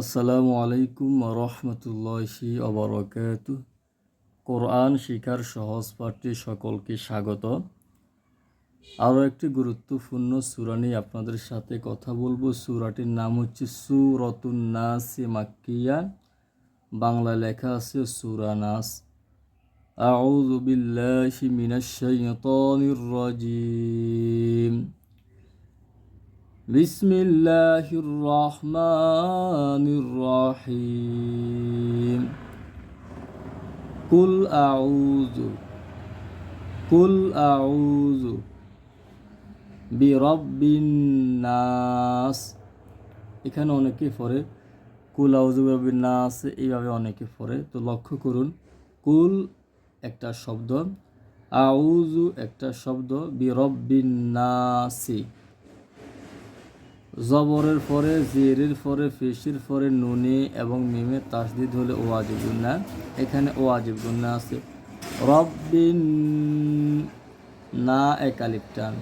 আসসালামু আলাইকুম রহমতুল্লাহি ওবারাকাতুহু। কোরআন শিখার সহজ পাঠে সকলকে স্বাগত। আরও একটি গুরুত্বপূর্ণ সূরা নিয়ে আপনাদের সাথে কথা বলবো। সূরাটির নাম হচ্ছে সূরাতুন নাস মাক্কিয়া, বাংলা লেখা আছে সূরা নাস। আউযু বিল্লাহি মিনাশ শাইতানির রাজিম। বিসমিল্লাহির রহমানির রহিম। কুল আউযু বিরাব্বিন নাস। এখানে অনেকে পড়ে কুল আউযু বিরাব্বিন নাস, এইভাবে অনেকে পড়ে। তো লক্ষ্য করুন, কুল একটা শব্দ, আউযু একটা শব্দ, বিরাব্বিন নাসি জবরের পরে, জেরের পরে, পেশের পরে নুনে এবং মিমে তাসদিদ হলে ওয়াজিব গুন্না। এখানে ওয়াজিব গুন্না আছে। রব্বিন না এক আলিফ টান,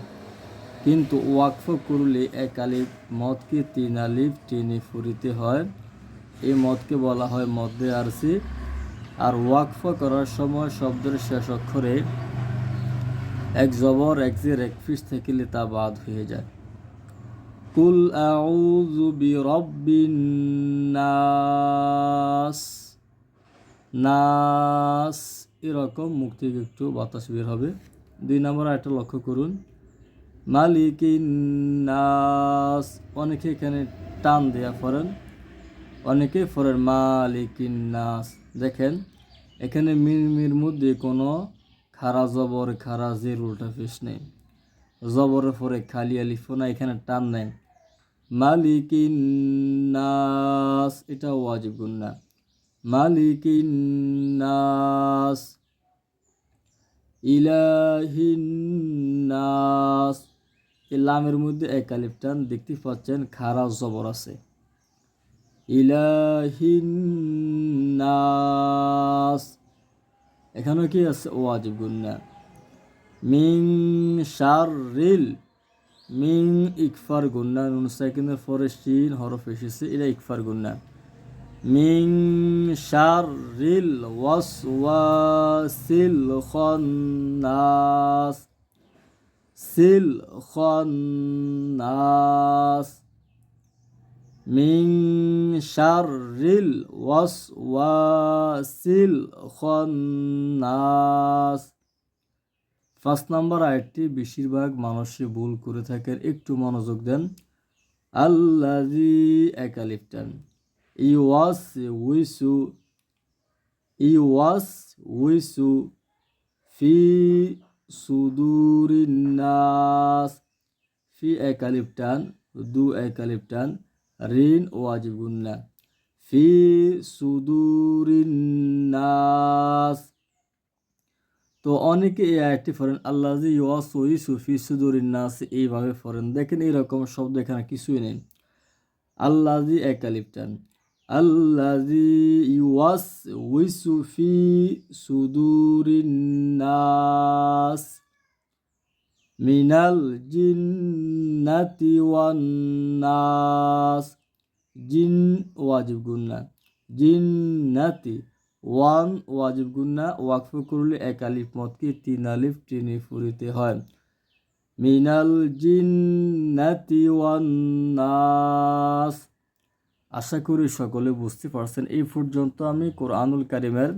কিন্তু ওয়াকফ করলে এক আলিফ মদকে 3 আলিফ টেনে ফুরিতে হয়। এই মদকে বলা হয় মদ্দে আরসি। আর ওয়াকফ করার সময় শব্দের শেষ অক্ষরে এক জবর, এক জের, এক পেশ থাকলে তা বাদ হয়ে যায়। কুল আউযু বিরাব্বিন নাস। নাস এরকম মুখ থেকে একটু বাতাস বের হবে। 2 নম্বর আরেকটা লক্ষ্য করুন, মালিকিন নাস। অনেকে এখানে টান দেয়া পড়েন, অনেকে পড়েন মালিকিন নাস। দেখেন এখানে মিমির মধ্যে কোনো খারা জবর, খারা জের, উল্টা পেশ নেই। জবরের পরে খালি আলিফ না, এখানে টান নেই। মালিকিন নাস এটা ওয়াজিব গুন্না। মালিকিন নাস, ইলাহিন নাস। এই লামের মধ্যে এক আলিফ টান, দেখতে পাচ্ছেন খারা জবর আছে। ইলাহিন নাস, এখানেও কি আছে? ওয়াজিব গুন্না। মিন শাররিল, মিন ইকফার গুন্না, নুন সাকিনের পরে শিন হরফ এসেছে, এটা ইকফার গুন্না। মিন শাররিল ওয়াসওয়াসিল খান্নাস, সিল খান্নাস। মিন শাররিল ওয়াসওয়াসিল খান্নাস। 5 নম্বর আয়াতটি বেশিরভাগ মানুষই ভুল করে থাকেন, একটু মনোযোগ দেন। আল্লাযী এক আলিফ টান, ইউয়াসউইসু ফি সুদুরিন নাস। ফি এক আলিফ টান, দু এক আলিফ টান, রিন ওয়াজিব গুন্না। ফি সুদুরিন নাস। তো অনেকে এই আয়াতটি পড়েন আল্লাযী ইউওয়াসউইসু ফি সুদুরিন নাস, এইভাবে পড়েন। দেখেন এরকম শব্দ এখানে কিছুই নেই। আল্লাযী এক আলিফ টান, আল্লাযী ইউওয়াসউইসু ফি সুদুরিন নাস মিনাল জিন্নাতি ওয়ান নাস। জিন ওয়াজিব গুন্না, জিন্নাতি, ওয়ান ওয়াজিব গুন্না। ওয়াকফ করলে এক আলিফ মদকে 3 আলিফ টেনে ফুরিতে হয়। মিনাল জিন্নাতি ওয়ান নাস। আশা করি সকলে বুঝতে পারছেন। এই পর্যন্ত আমি কোরআনুল কারিমের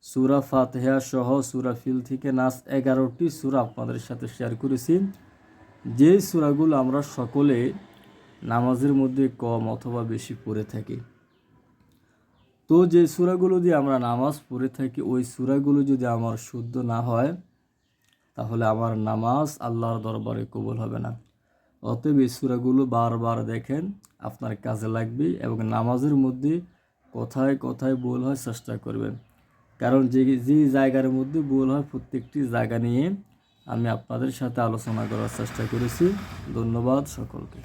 সূরা ফাতিহা সহ সূরা ফিল থেকে নাস 11টি সূরা আপনাদের সাথে শেয়ার করেছি, যে সূরাগুলো আমরা সকলে নামাজের মধ্যে কম অথবা বেশি পড়ে থাকি। তো যে সূরাগুলো দিয়ে আমরা নামাজ পড়ে থাকি, ওই সূরাগুলো যদি আমার শুদ্ধ না হয়, তাহলে আমার নামাজ আল্লাহর দরবারে কবুল হবে না। অতএব এই সূরাগুলো বারবার দেখেন, আপনার কাজে লাগবে। এবং নামাজের মধ্যে কোথায় কোথায় ভুল হয় চেষ্টা করবেন, কারণ যে জায়গার মধ্যে ভুল হয় প্রত্যেকটি জায়গা নিয়ে আমি আপনাদের সাথে আলোচনা করার চেষ্টা করেছি। ধন্যবাদ সকলকে।